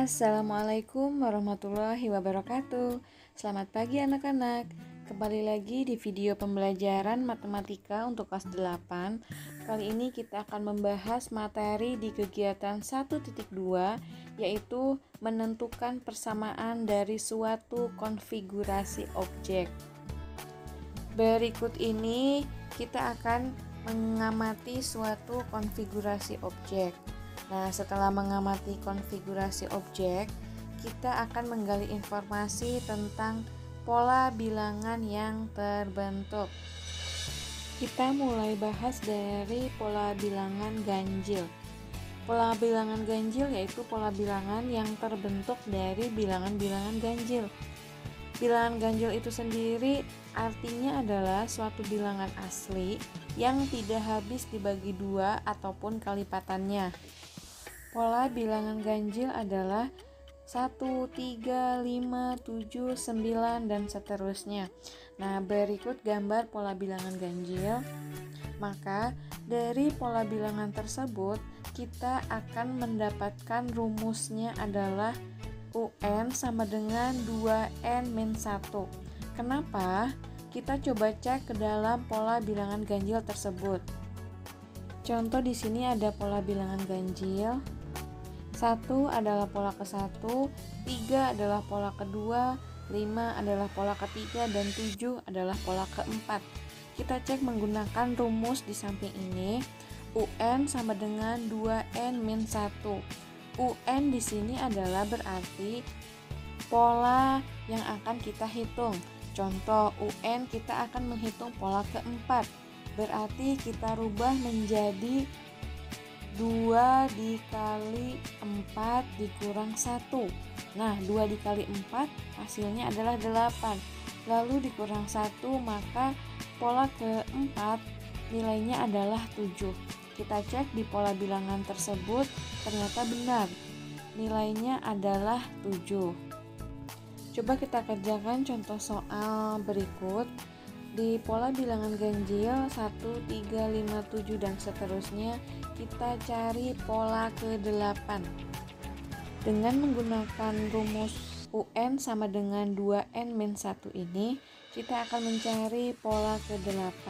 Assalamualaikum warahmatullahi wabarakatuh. Selamat pagi anak-anak. Kembali lagi di video pembelajaran matematika untuk kelas 8. Kali ini kita akan membahas materi di kegiatan 1.2, yaitu menentukan persamaan dari suatu konfigurasi objek. Berikut ini kita akan mengamati suatu konfigurasi objek. Nah, setelah mengamati konfigurasi objek, kita akan menggali informasi tentang pola bilangan yang terbentuk. Kita mulai bahas dari pola bilangan ganjil. Pola bilangan ganjil yaitu pola bilangan yang terbentuk dari bilangan-bilangan ganjil. Bilangan ganjil itu sendiri artinya adalah suatu bilangan asli yang tidak habis dibagi dua ataupun kalipatannya. Pola bilangan ganjil adalah 1, 3, 5, 7, 9, dan seterusnya. Nah, berikut gambar pola bilangan ganjil. Maka, dari pola bilangan tersebut, kita akan mendapatkan rumusnya adalah UN sama dengan 2N-1. Kenapa? Kita coba cek ke dalam pola bilangan ganjil tersebut. Contoh di sini ada pola bilangan ganjil. 1 adalah pola ke-1, 3 adalah pola kedua, 5 adalah pola ketiga, dan 7 adalah pola keempat. Kita cek menggunakan rumus di samping ini. UN sama dengan 2N-1. UN di sini adalah berarti pola yang akan kita hitung. Contoh UN kita akan menghitung pola keempat. Berarti kita rubah menjadi 2 dikali 4 dikurang 1. Nah, 2 dikali 4 hasilnya adalah 8. Lalu dikurang 1, maka pola keempat nilainya adalah 7. Kita cek di pola bilangan tersebut, ternyata benar. Nilainya adalah 7. Coba kita kerjakan contoh soal berikut. Di pola bilangan ganjil 1, 3, 5, 7, dan seterusnya, kita cari pola ke-8. Dengan menggunakan rumus UN sama dengan 2N-1 ini, kita akan mencari pola ke-8.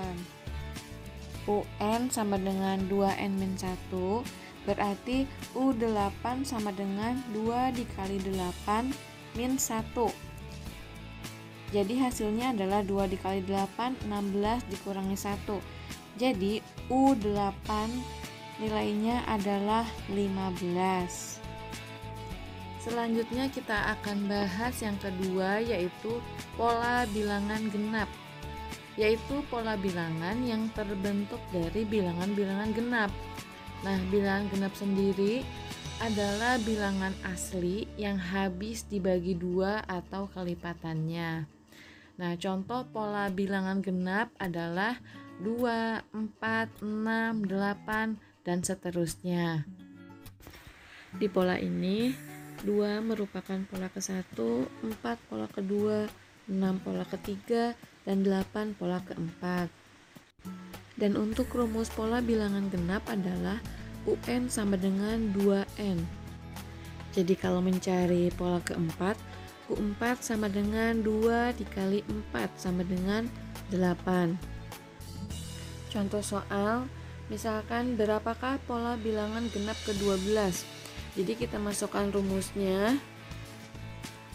UN sama dengan 2N-1, berarti U8 sama dengan 2 dikali 8 min 1. Jadi hasilnya adalah 2 dikali 8, 16 dikurangi 1. Jadi U8 nilainya adalah 15. Selanjutnya kita akan bahas yang kedua, yaitu pola bilangan genap. Yaitu pola bilangan yang terbentuk dari bilangan-bilangan genap. Nah, bilangan genap sendiri adalah bilangan asli yang habis dibagi dua atau kalipatannya. Nah, contoh pola bilangan genap adalah 2, 4, 6, 8, dan seterusnya. Di pola ini, 2 merupakan pola ke-1, 4 pola kedua, 6 pola ketiga, dan 8 pola keempat. Dan untuk rumus pola bilangan genap adalah UN sama dengan 2N. Jadi kalau mencari pola keempat, U4 sama dengan 2 dikali 4 sama dengan 8. Contoh soal, misalkan berapakah pola bilangan genap ke-12? Jadi kita masukkan rumusnya.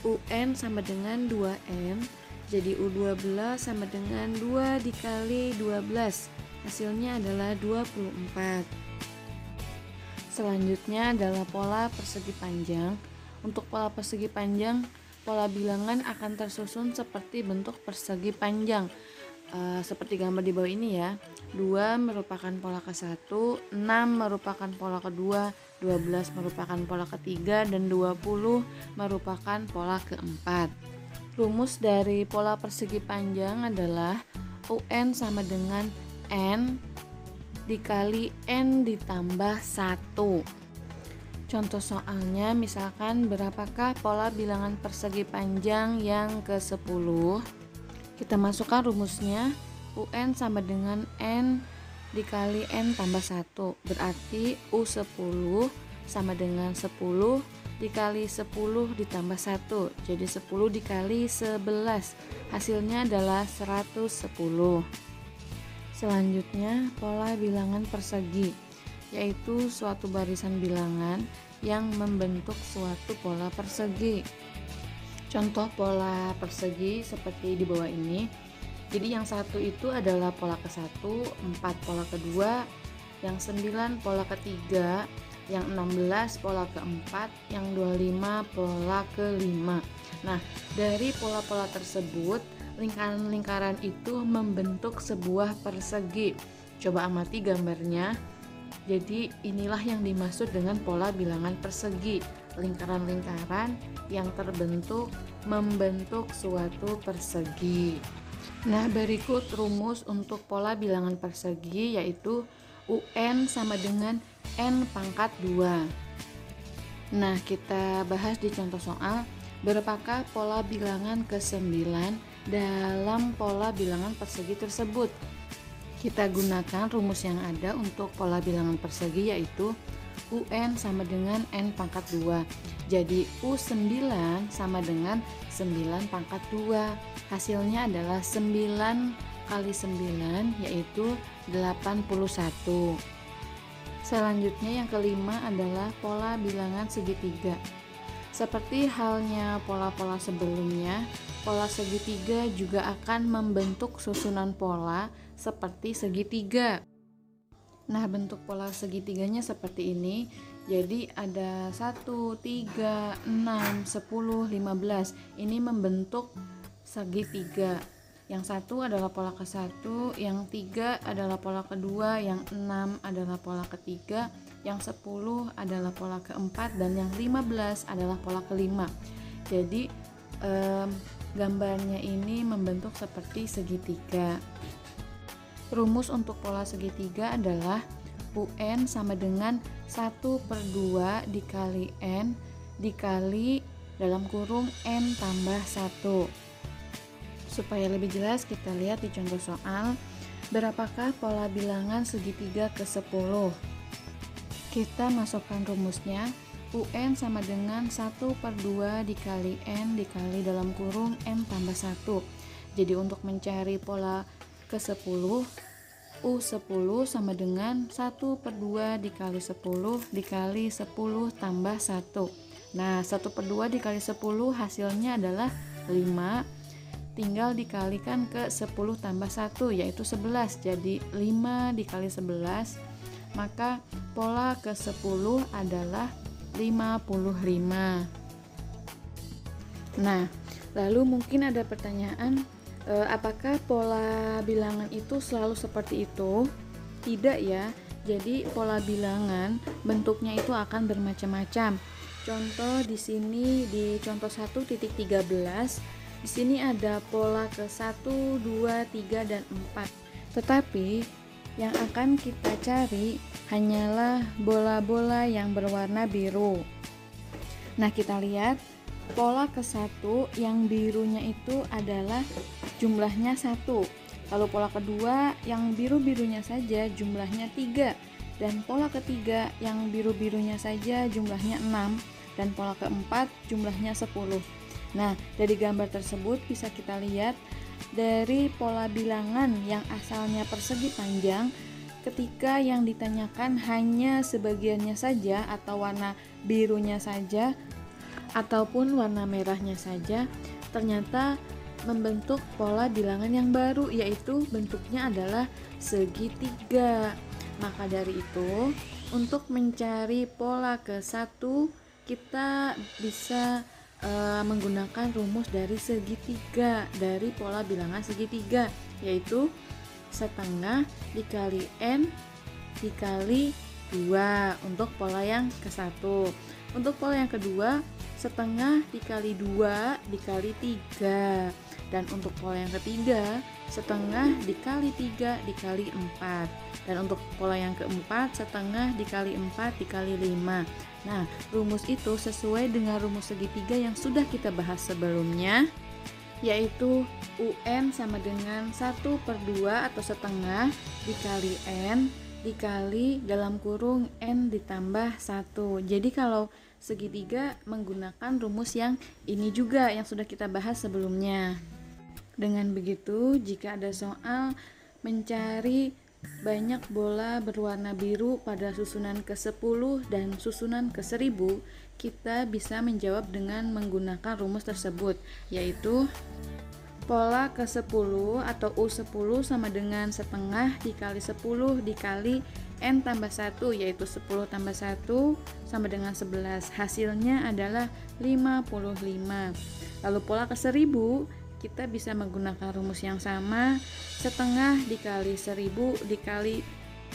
UN sama dengan 2N. Jadi U12 sama dengan 2 dikali 12. Hasilnya adalah 24. Selanjutnya adalah pola persegi panjang. Untuk pola persegi panjang, pola bilangan akan tersusun seperti bentuk persegi panjang. Seperti gambar di bawah ini ya. 2 merupakan pola ke-1, 6 merupakan pola kedua, 12 merupakan pola ketiga, dan 20 merupakan pola keempat. Rumus dari pola persegi panjang adalah UN sama dengan N dikali N ditambah 1. Contoh soalnya, misalkan berapakah pola bilangan persegi panjang yang ke-10? Kita masukkan rumusnya. UN sama dengan N dikali N tambah 1. Berarti U10 sama dengan 10 dikali 10 ditambah 1. Jadi 10 dikali 11. Hasilnya adalah 110. Selanjutnya, pola bilangan persegi, yaitu suatu barisan bilangan yang membentuk suatu pola persegi. Contoh pola persegi seperti di bawah ini. Jadi yang 1 itu adalah pola ke-1, 4 pola kedua, yang 9 pola ketiga, yang 16 pola keempat, yang 25 pola kelima. Nah, dari pola-pola tersebut, lingkaran-lingkaran itu membentuk sebuah persegi. Coba amati gambarnya. Jadi inilah yang dimaksud dengan pola bilangan persegi. Lingkaran-lingkaran yang terbentuk membentuk suatu persegi. Nah, berikut rumus untuk pola bilangan persegi, yaitu UN sama dengan N pangkat 2. Nah, kita bahas di contoh soal. Berapakah pola bilangan ke-9 dalam pola bilangan persegi tersebut? Kita gunakan rumus yang ada untuk pola bilangan persegi, yaitu UN sama dengan N pangkat 2. Jadi U9 sama dengan 9 pangkat 2. Hasilnya adalah 9 kali 9, yaitu 81. Selanjutnya yang kelima adalah pola bilangan segitiga. Seperti halnya pola-pola sebelumnya, pola segitiga juga akan membentuk susunan pola seperti segitiga. Nah, bentuk pola segitiganya seperti ini. Jadi ada 1, 3, 6, 10, 15. Ini membentuk segitiga. Yang 1 adalah pola ke-1, yang 3 adalah pola kedua, yang 6 adalah pola ketiga, yang 10 adalah pola keempat, dan yang 15 adalah pola kelima. Jadi gambarnya ini membentuk seperti segitiga. Rumus untuk pola segitiga adalah UN sama dengan 1/2 dikali N dikali dalam kurung N tambah 1. Supaya lebih jelas, kita lihat di contoh soal. Berapakah pola bilangan segitiga ke-10? Kita masukkan rumusnya. UN sama dengan 1/2 dikali N dikali dalam kurung N tambah 1. Jadi untuk mencari pola ke-10, U10 sama dengan 1/2 dikali 10 dikali 10 tambah 1. Nah, 1/2 dikali 10 hasilnya adalah 5. Tinggal dikalikan ke 10 tambah 1, yaitu 11. Jadi 5 dikali 11, maka pola ke-10 adalah 55. Nah, lalu mungkin ada pertanyaan, apakah pola bilangan itu selalu seperti itu? Tidak ya. Jadi pola bilangan bentuknya itu akan bermacam-macam. Contoh di sini di contoh 1.13, di sini ada pola ke-1, 2, 3, dan 4. Tetapi yang akan kita cari hanyalah bola-bola yang berwarna biru. Nah, kita lihat pola ke-1 yang birunya itu adalah jumlahnya 1. Lalu pola kedua yang biru-birunya saja jumlahnya 3. Dan pola ketiga yang biru-birunya saja jumlahnya 6. Dan pola keempat jumlahnya 10. Nah, dari gambar tersebut bisa kita lihat dari pola bilangan yang asalnya persegi panjang, ketika yang ditanyakan hanya sebagiannya saja atau warna birunya saja ataupun warna merahnya saja, ternyata membentuk pola bilangan yang baru, yaitu bentuknya adalah segitiga. Maka dari itu, untuk mencari pola ke-1, kita bisa menggunakan rumus dari segitiga, dari pola bilangan segitiga, yaitu setengah dikali N dikali 2 untuk pola yang ke-1. Untuk pola yang kedua, setengah dikali 2 dikali 3. Dan untuk pola yang ketiga, setengah dikali 3 dikali 4. Dan untuk pola yang keempat, setengah dikali 4 dikali 5. Nah, rumus itu sesuai dengan rumus segitiga yang sudah kita bahas sebelumnya, yaitu UN sama dengan 1/2 atau setengah dikali N dikali dalam kurung N ditambah 1. Jadi kalau segitiga menggunakan rumus yang ini juga yang sudah kita bahas sebelumnya. Dengan begitu, jika ada soal mencari banyak bola berwarna biru pada susunan ke-10 dan susunan ke-1000, kita bisa menjawab dengan menggunakan rumus tersebut, yaitu pola ke-10 atau U10 sama dengan setengah dikali 10 dikali N tambah 1, yaitu 10 tambah 1 sama dengan 11. Hasilnya adalah 55. Lalu pola ke-1000, kita bisa menggunakan rumus yang sama, setengah dikali 1000 dikali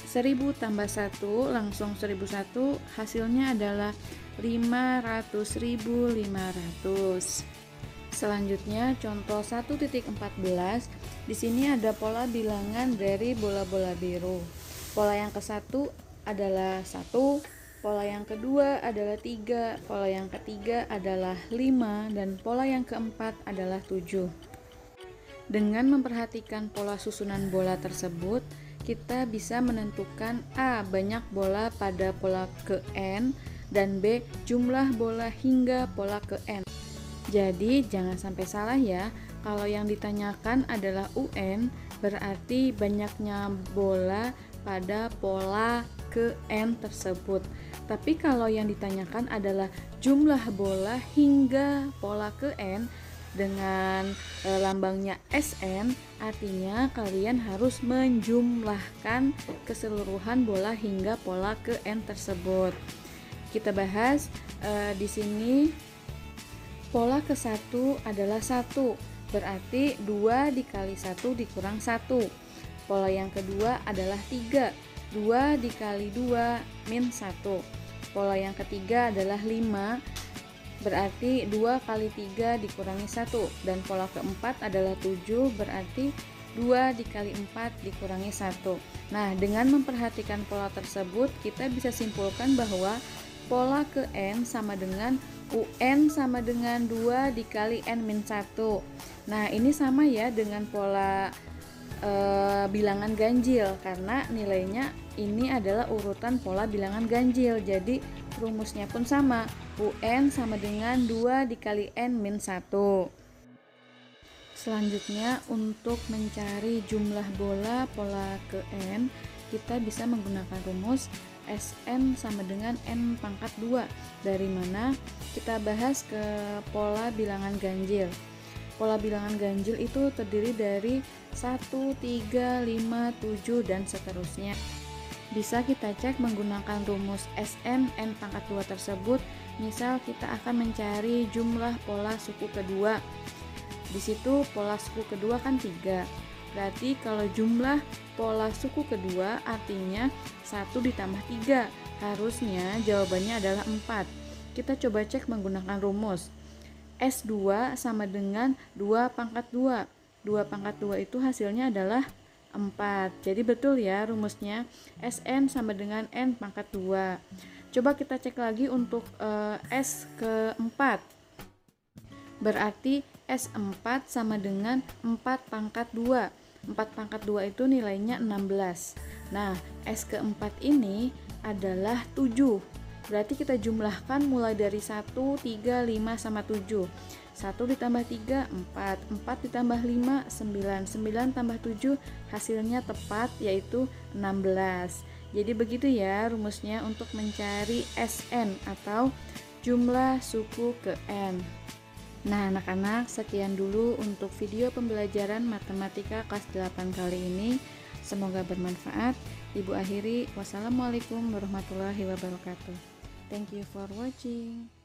1000 tambah 1, langsung 1001, hasilnya adalah 500.500. Selanjutnya contoh 1.14. Di sini ada pola bilangan dari bola-bola biru. Pola yang ke-1 adalah 1, pola yang kedua adalah 3, pola yang ketiga adalah 5, dan pola yang keempat adalah 7. Dengan memperhatikan pola susunan bola tersebut, kita bisa menentukan A. banyak bola pada pola ke-N, dan B. jumlah bola hingga pola ke-N. Jadi jangan sampai salah ya, kalau yang ditanyakan adalah UN, berarti banyaknya bola pada pola ke-N tersebut. Tapi kalau yang ditanyakan adalah jumlah bola hingga pola ke-N dengan lambangnya SN, artinya kalian harus menjumlahkan keseluruhan bola hingga pola ke-N tersebut. Kita bahas di sini. Pola ke-1 adalah 1, berarti 2 dikali 1 dikurang 1. Pola yang kedua adalah 3, 2 dikali 2 min 1. Pola yang ketiga adalah 5, berarti 2 kali 3 dikurangi 1. Dan pola keempat adalah 7, berarti 2 dikali 4 dikurangi 1. Nah, dengan memperhatikan pola tersebut, kita bisa simpulkan bahwa pola ke-N sama dengan UN sama dengan 2 dikali N min 1. Nah, ini sama ya dengan pola bilangan ganjil, karena nilainya ini adalah urutan pola bilangan ganjil. Jadi rumusnya pun sama, UN sama dengan 2 dikali N min 1. Selanjutnya, untuk mencari jumlah bola pola ke-N, kita bisa menggunakan rumus SN sama dengan N pangkat 2. Dari mana? Kita bahas ke pola bilangan ganjil. Pola bilangan ganjil itu terdiri dari 1, 3, 5, 7, dan seterusnya. Bisa kita cek menggunakan rumus SN N pangkat 2 tersebut. Misal kita akan mencari jumlah pola suku kedua. Di situ pola suku kedua kan 3. Berarti kalau jumlah pola suku kedua artinya 1 ditambah 3. Harusnya jawabannya adalah 4. Kita coba cek menggunakan rumus. S2 sama dengan 2 pangkat 2. 2 pangkat 2 itu hasilnya adalah 4. Jadi betul ya rumusnya, SN sama dengan N pangkat 2. Coba kita cek lagi untuk S keempat. Berarti S4 sama dengan 4 pangkat 2. 4 pangkat 2 itu nilainya 16. Nah, S keempat ini adalah 7. Berarti kita jumlahkan mulai dari 1, 3, 5, sama 7. 1 ditambah 3, 4. 4 ditambah 5, 9. 9 tambah 7, hasilnya tepat yaitu 16. Jadi begitu ya rumusnya untuk mencari SN atau jumlah suku ke N. Nah, anak-anak, sekian dulu untuk video pembelajaran matematika kelas 8 kali ini. Semoga bermanfaat. Ibu akhiri, wassalamualaikum warahmatullahi wabarakatuh. Thank you for watching.